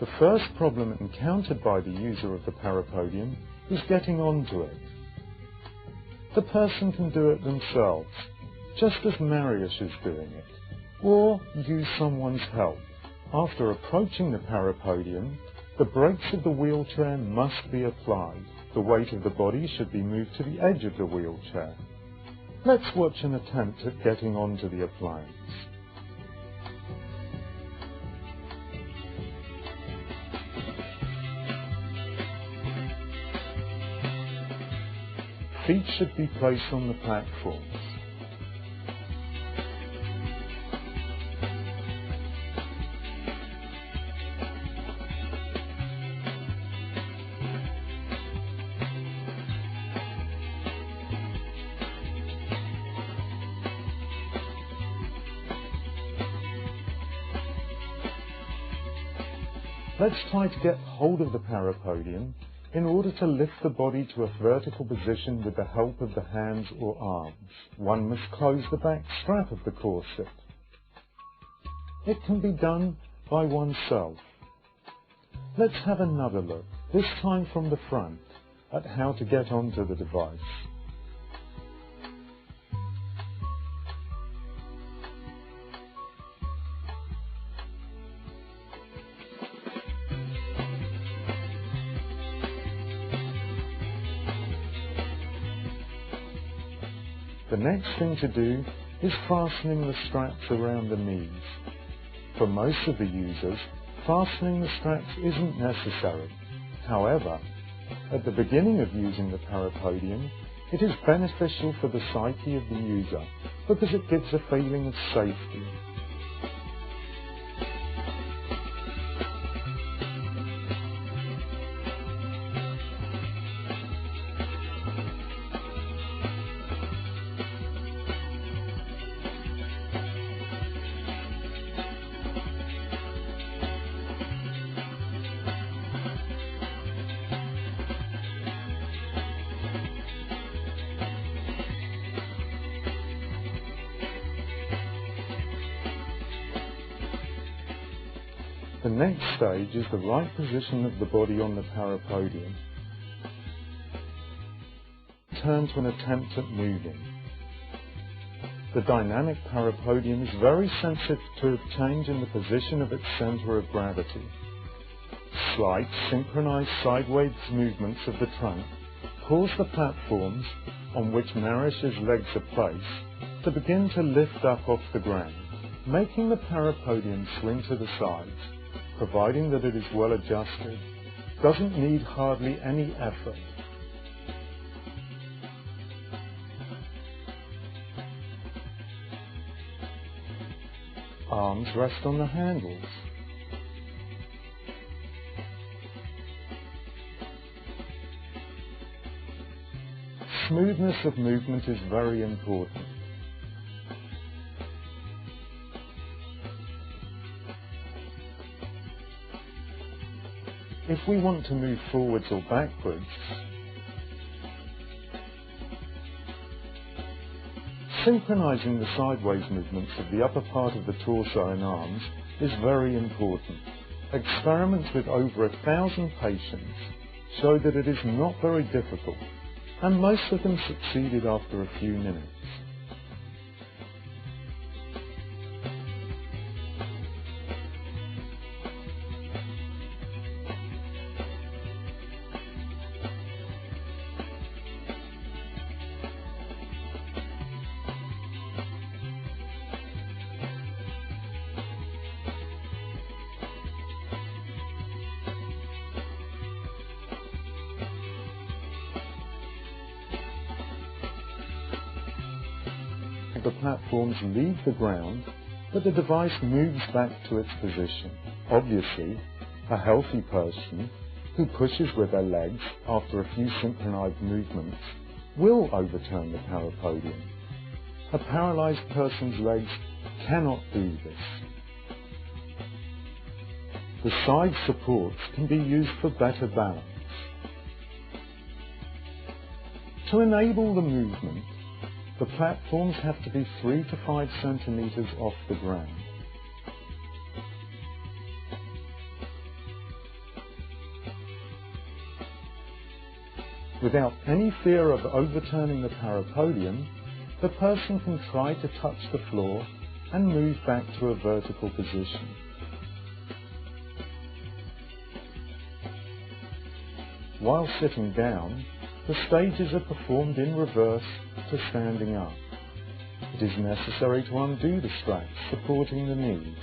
The first problem encountered by the user of the Parapodium is getting onto it. The person can do it themselves, just as Marius is doing it, or use someone's help. After approaching the Parapodium, the brakes of the wheelchair must be applied. The weight of the body should be moved to the edge of the wheelchair. Let's watch an attempt at getting onto the appliance. Feet should be placed on the platforms. Let's try to get hold of the Parapodium in order to lift the body to a vertical position with the help of the hands or arms. One must close the back strap of the corset. It can be done by oneself. Let's have another look, this time from the front, at how to get onto the device. The next thing to do is fastening the straps around the knees. For most of the users, fastening the straps isn't necessary. However, at the beginning of using the Parapodium, it is beneficial for the psyche of the user because it gives a feeling of safety. The next stage is the right position of the body on the Parapodium. Turn to an attempt at moving. The dynamic Parapodium is very sensitive to a change in the position of its centre of gravity. Slight, synchronized sideways movements of the trunk cause the platforms on which Marius's legs are placed to begin to lift up off the ground, making the Parapodium swing to the sides. Providing that it is well adjusted, doesn't need hardly any effort. Arms rest on the handles. Smoothness of movement is very important. If we want to move forwards or backwards, synchronizing the sideways movements of the upper part of the torso and arms is very important. Experiments with over 1,000 patients show that it is not very difficult, and most of them succeeded after a few minutes. The platforms leave the ground, but the device moves back to its position. Obviously, a healthy person who pushes with their legs after a few synchronized movements will overturn the Parapodium. A paralyzed person's legs cannot do this. The side supports can be used for better balance. To enable the movement, the platforms have to be 3 to 5 centimeters off the ground. Without any fear of overturning the parapodium, the person can try to touch the floor and move back to a vertical position. While sitting down, the stages are performed in reverse to standing up. It is necessary to undo the straps supporting the knees.